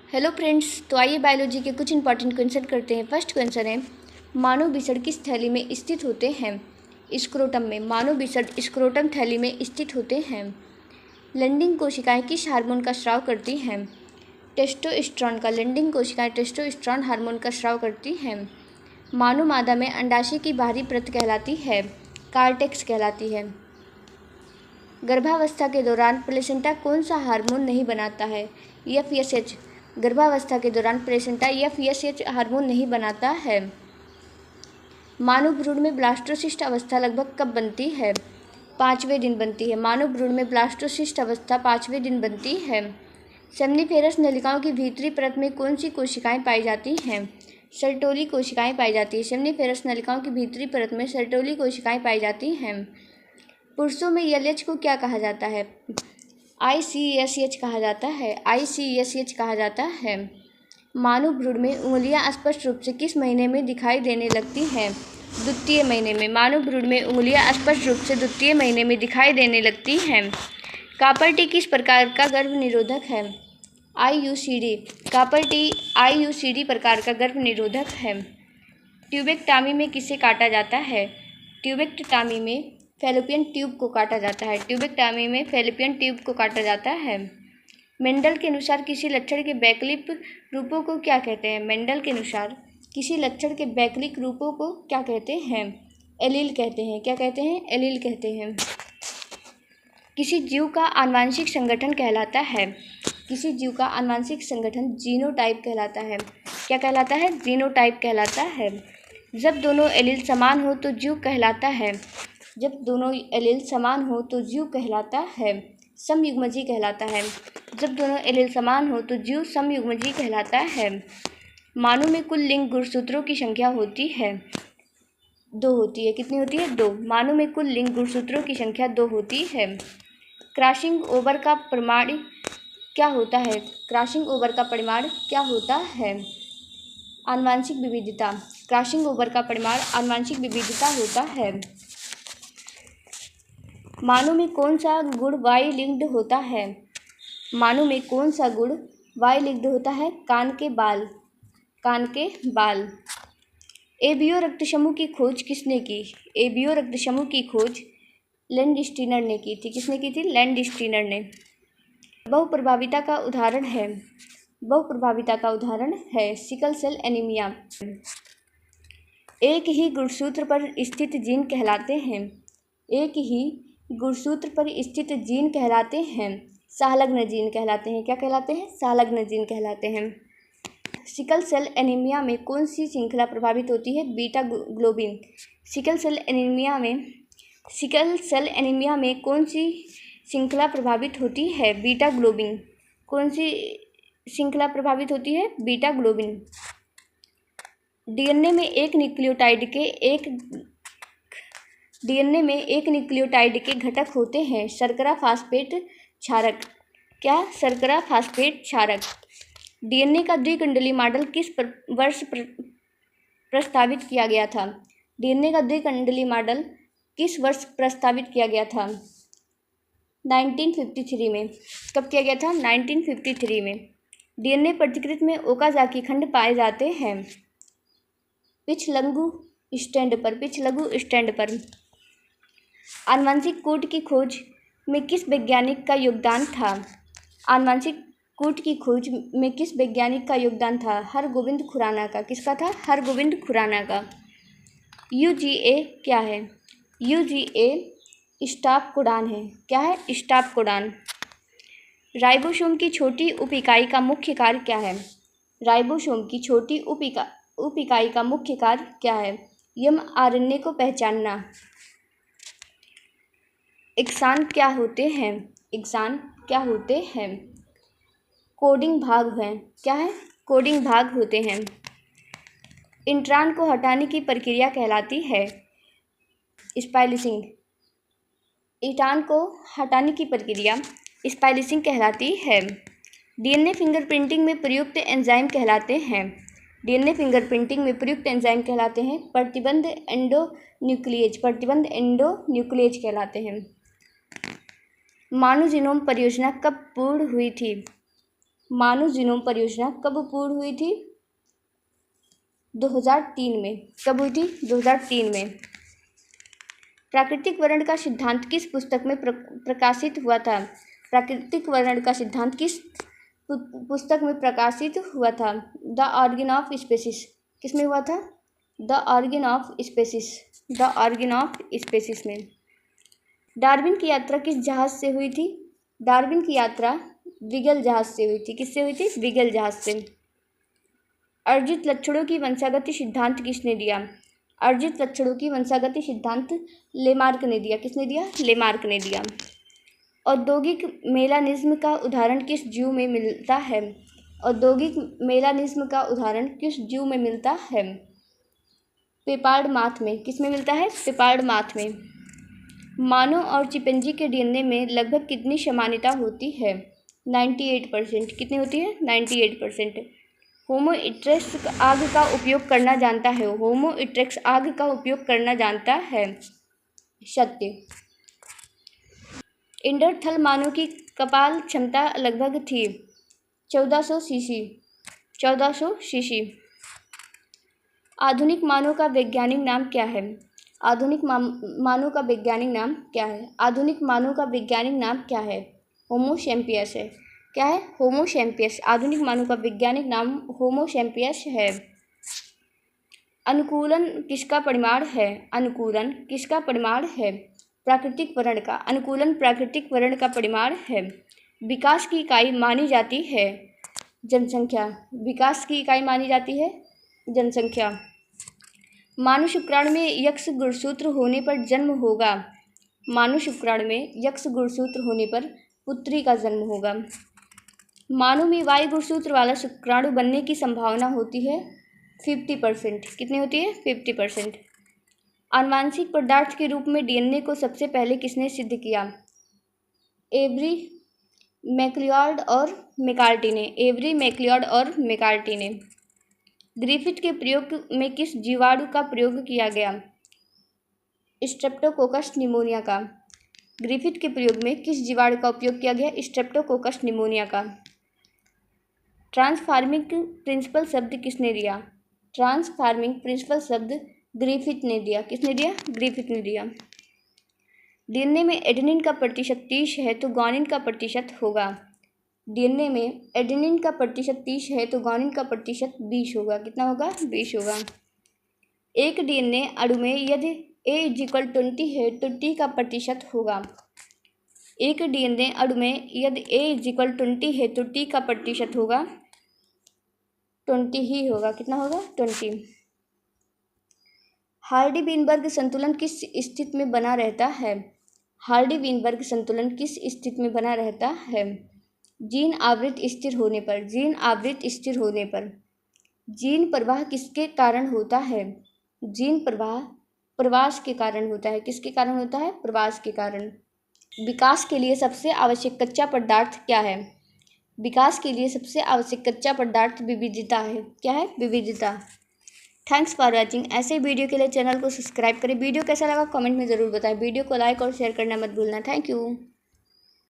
Hello friends, तो आइए biology के कुछ इंपॉर्टेंट क्वेश्चन करते हैं। फर्स्ट क्वेश्चन है, मानव बीसड़ किस थैली में स्थित होते हैं? स्क्रोटम में। मानव बीसड़ स्क्रोटम थैली में स्थित होते हैं। लैंडिंग कोशिकाएं किस हार्मोन का स्राव करती हैं? टेस्टोस्टेरोन का। लैंडिंग कोशिकाएं टेस्टोस्टेरोन हार्मोन का स्राव करती हैं। मानव मादा में अंडाशय की बाहरी परत कहलाती है, कार्टेक्स कहलाती है। गर्भावस्था के दौरान प्लेसेंटा कौन सा हार्मोन नहीं बनाता है? FSH। गर्भावस्था के दौरान प्लेसेंटा FSH हार्मोन नहीं बनाता है। मानव भ्रूण में ब्लास्टोसिस्ट अवस्था लगभग कब बनती है? 5वें दिन बनती है। मानव भ्रूण में ब्लास्टोसिस्ट अवस्था 5वें दिन बनती है। सेमनीफेरस नलिकाओं की भीतरी परत में कौन सी कोशिकाएं पाई जाती हैं? सर्टोली कोशिकाएं पाई जाती हैं। सेमनीफेरस नलिकाओं की भीतरी परत में सर्टोली कोशिकाएं पाई जाती हैं। पुरुषों में LH को क्या कहा जाता है? ICSH कहा जाता है। ICSH कहा जाता है। मानव भ्रूण में उंगलियां स्पष्ट रूप से किस महीने में दिखाई देने लगती हैं? द्वितीय महीने में। मानव भ्रूण में उंगलियां स्पष्ट रूप से द्वितीय महीने में दिखाई देने लगती हैं। कॉपर टी किस प्रकार का गर्भ निरोधक है? IUCD। कॉपर टी IUCD प्रकार का गर्भ निरोधक है। ट्यूबेक्टमी में किसे काटा जाता है? ट्यूबेक्टमी में फैलोपियन ट्यूब को काटा जाता है। ट्यूबेक्टमी में फैलोपियन ट्यूब को काटा जाता है। मेंडल के अनुसार किसी लक्षण के वैकल्पिक रूपों को क्या कहते हैं? मेंडल के अनुसार किसी लक्षण के वैकल्पिक रूपों को क्या कहते हैं? एलील कहते हैं। क्या कहते हैं? एलील कहते हैं। किसी जीव का आनुवंशिक संगठन कहलाता है? किसी जीव का आनुवंशिक संगठन जीनोटाइप कहलाता है। क्या कहलाता है? जीनोटाइप कहलाता है। जब दोनों एलील समान हो तो जीव कहलाता है। जब दोनों एलील समान हो तो जीव कहलाता है। समयुग्मजीय कहलाता है। जब दोनों एलील समान हो तो जीव समयुग्मजीय कहलाता है। मानव में कुल लिंग गुणसूत्रों की संख्या होती है 2 होती है। कितनी होती है? 2। मानव में कुल लिंग गुणसूत्रों की संख्या 2 होती है। क्रॉसिंग ओवर का परिमाण क्या होता है? क्रॉसिंग ओवर का परिमाण क्या होता है? आनुवंशिक विविधता। क्रॉसिंग ओवर का परिमाण आनुवंशिक विविधता होता है। मानव में कौन सा गुण वाई लिंक्ड होता है? मानव में कौन सा गुण वाई लिंक्ड होता है? कान के बाल। कान के बाल। एबियो रक्त समूह की खोज किसने की? एबियो रक्त समूह की खोज लैंडस्टीनर ने की थी। किसने की थी? लैंडस्टीनर ने। बहुप्रभाविता का उदाहरण है। बहुप्रभाविता का उदाहरण है सिकल सेल एनीमिया। एक ही गुणसूत्र पर स्थित जीन कहलाते हैं। एक ही गुणसूत्र पर स्थित जीन कहलाते हैं सहलग्न जीन कहलाते हैं। क्या कहलाते हैं? सहलग्न जीन कहलाते हैं। सिकल सेल एनीमिया में कौन सी श्रृंखला प्रभावित होती है? Beta globin. Sickle cell anaemia में कौन सी श्रृंखला प्रभावित होती है? Beta globin. कौन सी श्रृंखला प्रभावित होती है? Beta globin. डीएनए में एक न्यूक्लियोटाइड के घटक होते हैं शर्करा फास्फेट क्षारक। क्या? शर्करा फास्फेट क्षारक। डीएनए का द्विकुंडली मॉडल किस वर्ष प्रस्तावित किया गया था? डीएनए का द्विकुंडली मॉडल किस वर्ष प्रस्तावित किया गया था? 1953 में। कब किया गया था? 1953 में। डीएनए प्रतिकृति में ओकाजाकी खंड पाए जाते हैं पिछलंगु स्टैंड पर। आनुवंशिक कोड की खोज में किस वैज्ञानिक का योगदान था? आनुवंशिक कोड की खोज में किस वैज्ञानिक का योगदान था? हरगोविंद खुराना का। किसका था? हरगोविंद खुराना का। UGA क्या है? UGA स्टॉप कोडान है। क्या है? Stop codon. राइबोसोम की छोटी उप इकाई का मुख्य कार्य क्या है? राइबोसोम की छोटी उप इकाई का मुख्य कार्य क्या है? mRNA को पहचानना। एक्सान क्या होते हैं? एक्सान क्या होते हैं? कोडिंग भाग हैं। क्या है? कोडिंग भाग होते हैं। इंट्रॉन को हटाने की प्रक्रिया कहलाती है स्पाइसिंग। इंट्रॉन को हटाने की प्रक्रिया स्पाइसिंग कहलाती है। डीएनए फिंगरप्रिंटिंग में प्रयुक्त एंजाइम कहलाते हैं। डीएनए फिंगरप्रिंटिंग में प्रयुक्त एंजाइम कहलाते हैं प्रतिबंध एंडोन्यूक्लिएज। प्रतिबंध एंडोन्यूक्लिएज कहलाते हैं। मानव जीनोम परियोजना कब पूर्ण हुई थी? मानव जीनोम परियोजना कब पूर्ण हुई थी? 2003 में। कब हुई थी? 2003 में। प्राकृतिक वर्णन का सिद्धांत किस पुस्तक में प्रकाशित हुआ था? प्राकृतिक वर्णन का सिद्धांत किस पुस्तक में प्रकाशित हुआ था? The origin of species. किसमें हुआ था? The origin of species. The origin of species में। डार्विन की यात्रा किस जहाज से हुई थी? डार्विन की यात्रा बीगल जहाज से हुई थी। किससे हुई थी? बीगल जहाज से। अर्जित लक्षणों की वंशागति सिद्धांत किसने दिया? अर्जित लक्षणों की वंशागति सिद्धांत लेमार्क ने दिया। किसने दिया? लेमार्क ने दिया। औद्योगिक मेलानिज्म का उदाहरण किस जीव में मिलता है? औद्योगिक मेलानिज्म का उदाहरण किस जीव में मिलता है? पेपार्ड माथ में। किस में मिलता है? पेपार्ड माथ में। मानव और चिंपैंजी के डीएनए में लगभग कितनी समानता होती है? 98%। कितनी होती है? 98%। होमो इरेक्टस आग का उपयोग करना जानता है। होमो इरेक्टस आग का उपयोग करना जानता है। सत्य। इंडरथल मानव की कपाल क्षमता लगभग थी 1400 सीसी। 1400 सीसी। आधुनिक मानव का वैज्ञानिक नाम क्या है? आधुनिक मानव का वैज्ञानिक नाम क्या है? आधुनिक मानव का वैज्ञानिक नाम क्या है? होमो सैपियंस है। क्या है? Homo sapiens. आधुनिक मानव का वैज्ञानिक नाम होमो सैपियंस है। अनुकूलन किसका परिमाण है? अनुकूलन किसका परिमाण है? प्राकृतिक वर्णन का। अनुकूलन प्राकृतिक वर्णन का परिमाण है। विकास की इकाई मानी जाती है जनसंख्या। विकास की इकाई मानी जाती है जनसंख्या। मानव शुक्राणु में यक्ष गुणसूत्र होने पर जन्म होगा। मानव शुक्राणु में यक्ष गुणसूत्र होने पर पुत्री का जन्म होगा। मानव में वाई गुणसूत्र वाला शुक्राणु बनने की संभावना होती है 50%। कितनी होती है? 50%। आनुवांशिक पदार्थ के रूप में डीएनए को सबसे पहले किसने सिद्ध किया? एवरी मैकलिऑड और मैकार्टी ने। एवरी मैकलिऑड और मैकार्टी ने। ग्रिफिथ के प्रयोग में किस जीवाणु का प्रयोग किया गया? स्ट्रेप्टोकोकस निमोनिया का। ग्रिफिथ के प्रयोग में किस जीवाणु का उपयोग किया गया? स्ट्रेप्टोकोकस निमोनिया का। ट्रांसफार्मिंग प्रिंसिपल शब्द किसने दिया? ट्रांसफार्मिंग प्रिंसिपल शब्द ग्रिफिथ ने दिया। किसने दिया? ग्रिफिथ ने दिया। डीएनए में एडेनिन का प्रतिशत 30 है तो ग्वानिन का प्रतिशत होगा। डीएनए में एडेनिन का प्रतिशत 30 है तो ग्वानिन का प्रतिशत 20 होगा। कितना होगा? 20 होगा। एक डीएनए अणु में यदि A=20 है तो T का प्रतिशत होगा। एक डीएनए अणु में यदि A=20 है तो T का प्रतिशत होगा 20 ही होगा। कितना होगा? 20। हार्डी-वीनबर्ग संतुलन किस स्थिति में बना रहता है? हार्डी-वीनबर्ग संतुलन किस स्थिति में बना रहता है? जीन आवृत्ति स्थिर होने पर। जीन आवृत्ति स्थिर होने पर। जीन प्रवाह किसके कारण होता है? जीन प्रवाह प्रवास के कारण होता है। किसके कारण होता है? प्रवास के कारण। विकास के लिए सबसे आवश्यक कच्चा पदार्थ क्या है? विकास के लिए सबसे आवश्यक कच्चा पदार्थ विविधता है। क्या है? विविधता। Thanks for watching. ऐसे वीडियो के लिए चैनल को सब्सक्राइब करें। वीडियो कैसा लगा कमेंट में ज़रूर बताएं। वीडियो को लाइक और शेयर करना मत भूलना। Thank you.